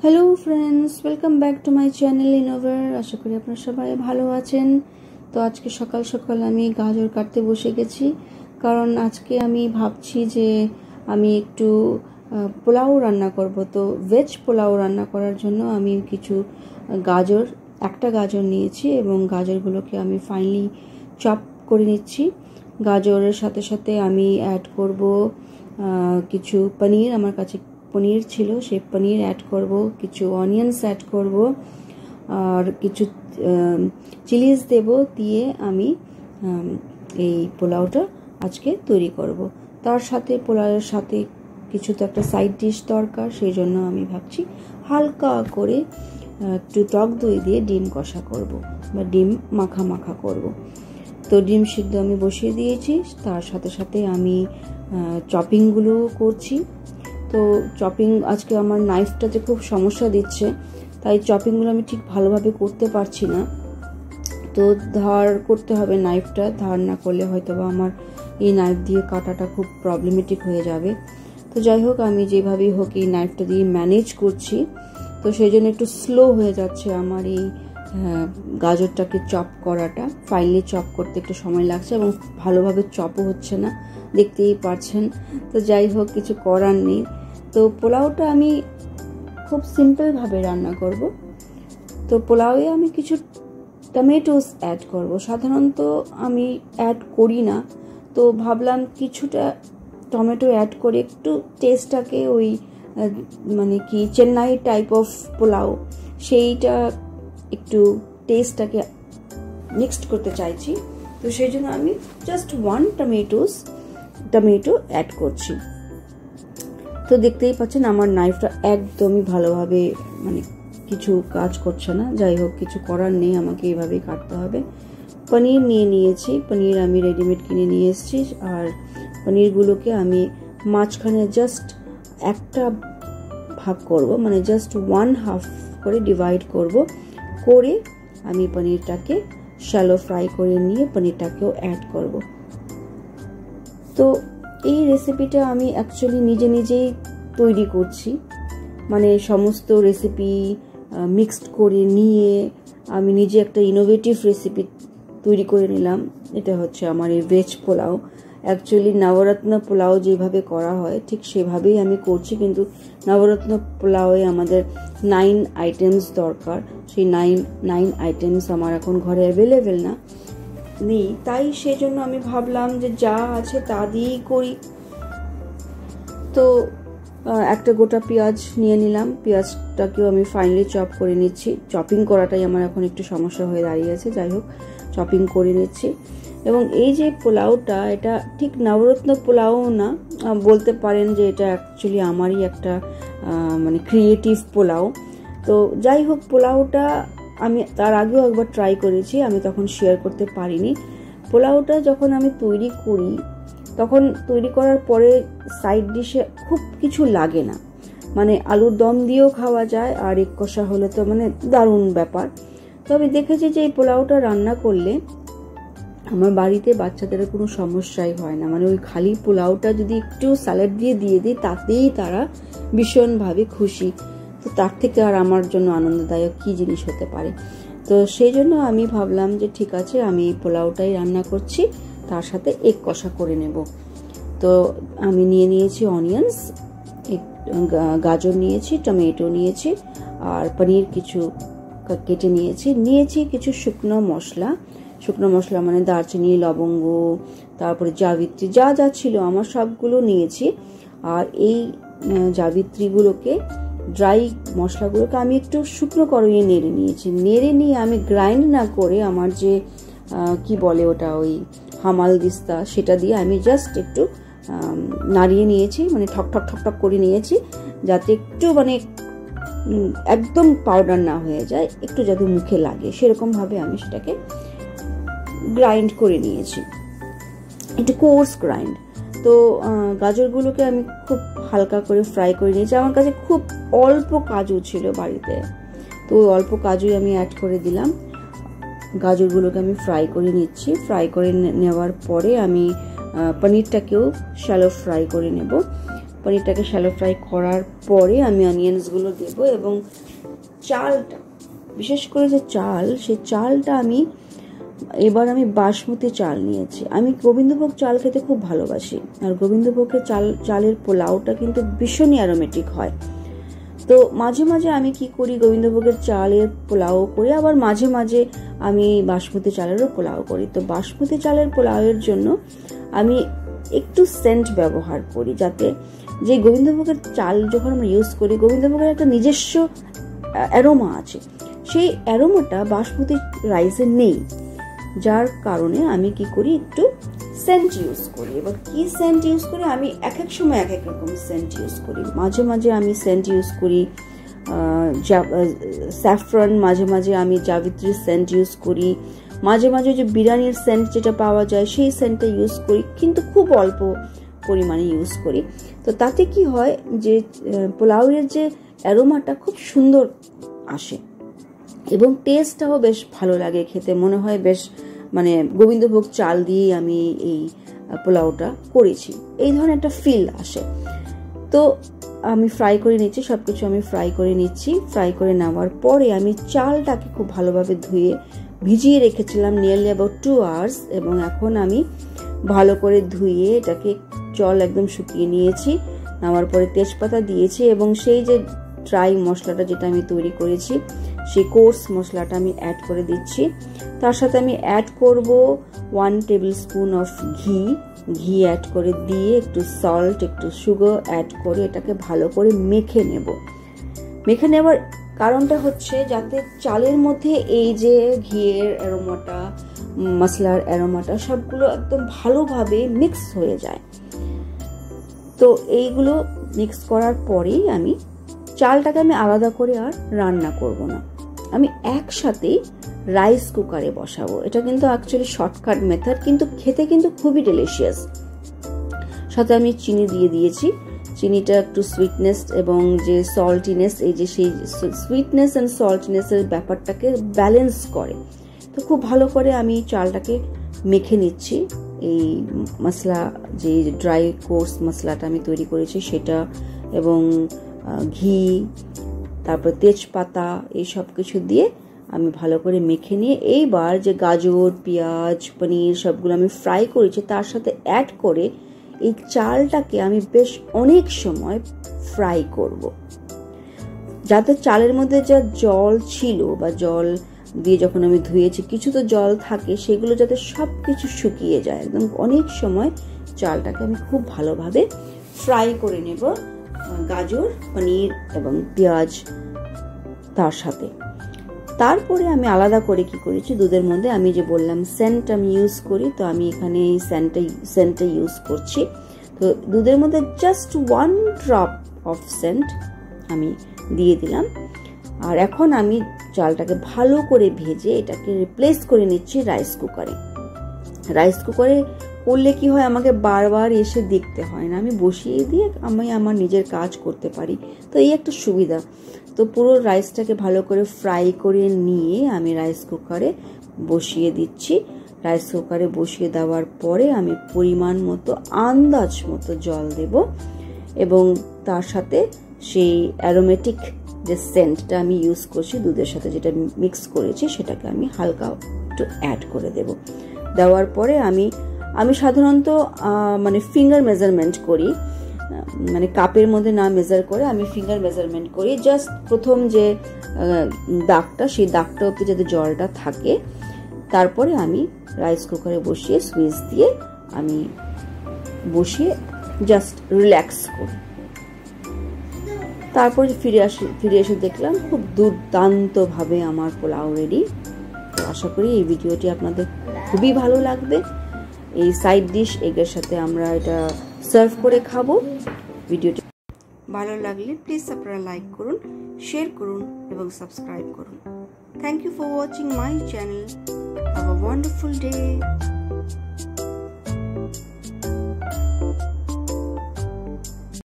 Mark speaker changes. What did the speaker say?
Speaker 1: Hello friends, welcome back to my channel ইনোভার। আশা করি আপনারা সবাই ভালো আছেন। তো আজকে সকাল সকাল আমি গাজর কাটতে বসে গেছি, কারণ আজকে আমি ভাবছি যে আমি একটু পোলাও রান্না করব। তো ভেজ পোলাও রান্না করার জন্য আমি কিছু একটা গাজর নিয়েছি এবং গাজরগুলোকে আমি ফাইনলি চপ করে নিচ্ছি। গাজরের সাথে সাথে আমি অ্যাড করব কিছু পনির। আমার কাছে পনির ছিল, সেই পনির অ্যাড করব, কিছু অনিয়ন্স অ্যাড করব আর কিছু চিলিজ দেব। দিয়ে আমি এই পোলাওটা আজকে তৈরি করব। তার সাথে পোলাওয়ের সাথে কিছু তো একটা সাইড ডিশ দরকার, সেই জন্য আমি ভাবছি হালকা করে একটু টক দই দিয়ে ডিম কষা করব বা ডিম মাখা মাখা করব। তো ডিম সিদ্ধ আমি বসিয়ে দিয়েছি, তার সাথে সাথে আমি চপিংগুলো করছি। তো চপিং আজকে আমার নাইফটাতে খুব সমস্যা দিচ্ছে, তাই চপিংগুলো আমি ঠিক ভালোভাবে করতে পারছি না। তো ধার করতে হবে নাইফটা, ধার না করলে হয়তো বা আমার এই নাইফ দিয়ে কাটাটা খুব প্রবলেমেটিক হয়ে যাবে। তো যাই হোক, আমি যেভাবেই হোক এই নাইফটা দিয়ে ম্যানেজ করছি। তো সেই জন্য একটু স্লো হয়ে যাচ্ছে আমার এই গাজরটাকে চপ করাটা। ফাইনালি চপ করতে একটু সময় লাগছে এবং ভালোভাবে চপও হচ্ছে না, দেখতেই পাচ্ছেন। তো যাই হোক, কিছু করার নেই। তো পোলাওটা আমি খুব সিম্পলভাবে রান্না করব। তো পোলাওয়ে আমি কিছু টমেটোস অ্যাড করব। সাধারণত আমি অ্যাড করি না, তো ভাবলাম কিছুটা টমেটো অ্যাড করে একটু টেস্টটাকে ওই মানে কি চেন্নাই টাইপ অফ পোলাও, সেইটা একটু টেস্টটাকে মিক্সড করতে চাইছি। তো সেই জন্য আমি জাস্ট 1 টমেটো অ্যাড করছি। তো দেখতেই পাচ্ছেন আমার নাইফটা একদমই ভালোভাবে মানে কিছু কাজ করছে না। যাই হোক, কিছু করার নেই, আমাকে এইভাবেই কাটতে হবে। পনির নিয়ে নিয়েছি, পনির আমি রেডিমেড কিনে নিয়ে এসেছি। আর পনিরগুলোকে আমি মাঝখানে জাস্ট একটা ভাগ করব, মানে জাস্ট 1/2 করে ডিভাইড করব। করে আমি পনিরটাকে শ্যালো ফ্রাই করে নিয়ে পনিরটাকেও অ্যাড করব। তো এই রেসিপিটা আমি অ্যাকচুয়ালি নিজেই তৈরি করছি, মানে সমস্ত রেসিপি মিক্সড করে নিয়ে আমি নিজে একটা ইনোভেটিভ রেসিপি তৈরি করে নিলাম। এটা হচ্ছে আমার এই ভেজ পোলাও। অ্যাকচুয়ালি নবরত্ন পোলাও যেভাবে করা হয় ঠিক সেভাবেই আমি করছি, কিন্তু নবরত্ন পোলাওয়ে আমাদের 9 আইটেমস দরকার। সেই 9 আইটেমস আমার এখন ঘরে অ্যাভেলেবেল নেই, তাই সেই জন্য আমি ভাবলাম যে যা আছে তা দিয়েই করি। তো একটা গোটা পেঁয়াজ নিয়ে নিলাম, পেঁয়াজটাকেও আমি ফাইনালি চপ করে নিচ্ছি। চপিং করাটাই আমার এখন একটু সমস্যা হয়ে দাঁড়িয়েছে। যাই হোক, চপিং করে নিচ্ছি। এবং এই যে পোলাওটা, এটা ঠিক নবরত্ন পোলাও না, বলতে পারেন যে এটা অ্যাকচুয়ালি আমারই একটা মানে ক্রিয়েটিভ পোলাও। তো যাই হোক, পোলাওটা আমি তার আগেও একবার ট্রাই করেছি, আমি তখন শেয়ার করতে পারিনি। পোলাওটা যখন আমি তৈরি করি, তখন তৈরি করার পরে সাইড ডিশে খুব কিছু লাগে না, মানে আলুর দম দিয়েও খাওয়া যায়, আর এক কষা হলে তো মানে দারুণ ব্যাপার। তো আমি দেখেছি যে এই পোলাওটা রান্না করলে আমার বাড়িতে বাচ্চাদের কোনো সমস্যাই হয় না। মানে ওই খালি পোলাওটা যদি একটু স্যালাড দিয়ে দিই, তাতেই তারা ভীষণভাবে খুশি। তো তার থেকে আর আমার জন্য আনন্দদায়ক কি জিনিস হতে পারে। তো সেই জন্য আমি ভাবলাম যে ঠিক আছে, আমি এই পোলাওটাই রান্না করছি, তার সাথে এক কষা করে নেব। তো আমি নিয়েছি অনিয়ন্স, গাজর নিয়েছি, টমেটো নিয়েছি, আর পনির কিছু কেটে নিয়েছি কিছু শুকনো মশলা মানে দারচিনি, লবঙ্গ, তারপরে জাবিত্রী, যা যা ছিল আমার সবগুলো নিয়েছি। আর এই জাবিত্রীগুলোকে, ড্রাই মশলাগুলোকে আমি একটু শুকনো কড়াইয়ে নেড়ে নিয়ে আমি গ্রাইন্ড না করে আমার যে কি বলে ওটা, ওই হামাল দিস্তা, সেটা দিয়ে আমি জাস্ট একটু নাড়িয়ে নিয়েছি, মানে ঠক ঠক করে নিয়েছি, যাতে একটু মানে একদম পাউডার না হয়ে যায়, একটু যাতে মুখে লাগে সেরকম ভাবে আমি সেটাকে গ্রাইন্ড করে নিয়েছি, একটু কোর্স গ্রাইন্ড। তো গাজরগুলোকে আমি খুব হালকা করে ফ্রাই করে নিয়েছি। আমার কাছে খুব অল্প কাজু ছিল বাড়িতে, তো ওই অল্প কাজুই আমি অ্যাড করে দিলাম। গাজরগুলোকে আমি ফ্রাই করে নিচ্ছি। ফ্রাই করে নেওয়ার পরে আমি পনিরটাকেও শ্যালো ফ্রাই করে নেব। পনিরটাকে শ্যালো ফ্রাই করার পরে আমি অনিয়ন্সগুলো দেব এবং চালটা, বিশেষ করে যে চাল, সেই চালটা এবার আমি বাসমতি চাল নিয়েছি। আমি গোবিন্দভোগ চাল খেতে খুব ভালোবাসি, আর গোবিন্দভোগের চালের পোলাওটা কিন্তু ভীষণই অ্যারোমেটিক হয়। তো মাঝে মাঝে আমি কি করি, গোবিন্দভোগের চালের পোলাও করি, আবার মাঝে মাঝে আমি বাসমতি চালেরও পোলাও করি। তো বাসমতি চালের পোলাওয়ের জন্য আমি একটু সেন্ট ব্যবহার করি, যাতে যে গোবিন্দভোগের চাল যখন আমরা ইউজ করি, গোবিন্দভোগের একটা নিজস্ব অ্যারোমা আছে, সেই অ্যারোমাটা বাসমতি রাইসে নেই, যার কারণে আমি কি করি, একটু সেন্ট ইউজ করি। এবার কি সেন্ট ইউজ করি, আমি এক এক সময় এক এক রকম সেন্ট ইউজ করি। মাঝে মাঝে আমি সেন্ট ইউজ করি স্যাফরন, মাঝে মাঝে আমি জাবিত্রী সেন্ট ইউজ করি, মাঝে মাঝে যে বিরিয়ানির সেন্ট যেটা পাওয়া যায় সেই সেন্টটা ইউজ করি, কিন্তু খুব অল্প পরিমাণে ইউজ করি। তো তাতে কি হয় যে পোলাওয়ের যে অ্যারোমাটা খুব সুন্দর আসে এবং টেস্টটাও বেশ ভালো লাগে খেতে, মনে হয় বেশ মানে গোবিন্দভোগ চাল দিয়েই আমি এই পোলাওটা করেছি, এই ধরনের একটা ফিল আসে। তো আমি ফ্রাই করে নিচ্ছি, সবকিছু আমি ফ্রাই করে নিচ্ছি। ফ্রাই করে নেওয়ার পরে আমি চালটাকে খুব ভালোভাবে ধুয়ে ভিজিয়ে রেখেছিলাম নিয়ারলি অ্যাবাউট 2 আওয়ার্স, এবং এখন আমি ভালো করে ধুয়ে এটাকে জল একদম শুকিয়ে নিয়েছি। নেওয়ার পরে তেজপাতা দিয়েছি এবং সেই যে ড্রাই মশলাটা যেটা আমি তৈরি করেছি, সেই কোর্স মশলাটা আমি অ্যাড করে দিচ্ছি। তার সাথে আমি অ্যাড করব 1 টেবিল স্পুন অফ ঘি অ্যাড করে দিয়ে একটু সল্ট, একটু সুগার অ্যাড করে এটাকে ভালো করে মেখে নেব। মেখে নেবার কারণটা হচ্ছে যাতে চালের মধ্যে এই যে ঘিয়ের অ্যারোমাটা, মশলার অ্যারোমাটা সবগুলো একদম ভালোভাবে মিক্স হয়ে যায়। তো এইগুলো মিক্স করার পরেই আমি চালটাকে আমি আলাদা করে আর রান্না করব না, আমি একসাথেই রাইস কুকারে বসাবো। এটা কিন্তু অ্যাকচুয়ালি শর্টকাট মেথড, কিন্তু খেতে কিন্তু খুবই ডেলিশিয়াস। সাথে আমি চিনি দিয়ে দিয়েছি, চিনিটা একটু সুইটনেস এবং যে সল্টিনেস, এই যে সেই সুইটনেস অ্যান্ড সল্টিনেসের ব্যাপারটাকে ব্যালেন্স করে। তো খুব ভালো করে আমি চালটাকে মেখে নিচ্ছি। এই মশলা, যে ড্রাই কোর্স মশলাটা আমি তৈরি করেছি সেটা, এবং ঘি, তারপর তেজপাতা, এই সব কিছু দিয়ে আমি ভালো করে মেখে নিয়ে এইবার যে গাজর, পেঁয়াজ, পনির সবগুলো আমি ফ্রাই করেছি তার সাথে অ্যাড করে এই চালটাকে আমি বেশ অনেক সময় ফ্রাই করব, যাতে চালের মধ্যে যা জল ছিল বা জল দিয়ে যখন আমি ধুয়েছি কিছু তো জল থাকে, সেগুলো যাতে সব কিছু শুকিয়ে যায়। একদম অনেক সময় চালটাকে আমি খুব ভালোভাবে ফ্রাই করে নেব, গাজর, পনির এবং পেঁয়াজ তার সাথে। তারপরে আমি আলাদা করে কি করেছি, দুধের মধ্যে আমি যে বললাম সেন্ট আমি ইউজ করি, তো আমি এখানে এই সেন্টটা ইউজ করছি। তো দুধের মধ্যে জাস্ট 1 ড্রপ অফ সেন্ট আমি দিয়ে দিলাম। আর এখন আমি চালটাকে ভালো করে ভেজে এটাকে রিপ্লেস করে নিচ্ছি রাইস কুকারে। রাইস কুকারে করলে কি হয়, আমাকে বারবার এসে দেখতে হয় না, আমি বসিয়ে দিয়ে আমি আমার নিজের কাজ করতে পারি। তো এই একটা সুবিধা। তো পুরো রাইসটাকে ভালো করে ফ্রাই করে নিয়ে আমি রাইস কুকারে বসিয়ে দিচ্ছি। রাইস কুকারে বসিয়ে দেওয়ার পরে আমি পরিমাণ মতো, আন্দাজ মতো জল দেব এবং তার সাথে সেই অ্যারোমেটিক যে সেন্টটা আমি ইউজ করছি দুধের সাথে, যেটা মিক্স করেছি, সেটাকে আমি হালকা একটু অ্যাড করে দেব। দেওয়ার পরে আমি সাধারণত মানে ফিঙ্গার মেজারমেন্ট করি, মানে কাপের মধ্যে না মেজার করে আমি ফিঙ্গার মেজারমেন্ট করি। জাস্ট প্রথম যে দাগটা, সেই দাগটা অবধি যাতে জলটা থাকে, তারপরে আমি রাইস কুকারে বসিয়ে সুইচ দিয়ে আমি বসিয়ে জাস্ট রিল্যাক্স করি। তারপরে ফিরে এসে দেখলাম খুব দুর্দান্তভাবে আমার পোলাও রেডি। তো আশা করি এই ভিডিওটি আপনাদের খুবই ভালো লাগবে। এই সাইড ডিশ এগের সাথে আমরা এটা সার্ভ করে খাবো। ভিডিওটি ভালো লাগলে প্লিজ আপনারা লাইক করুন, শেয়ার করুন এবং সাবস্ক্রাইব করুন। Thank you for watching my channel. Have a wonderful day.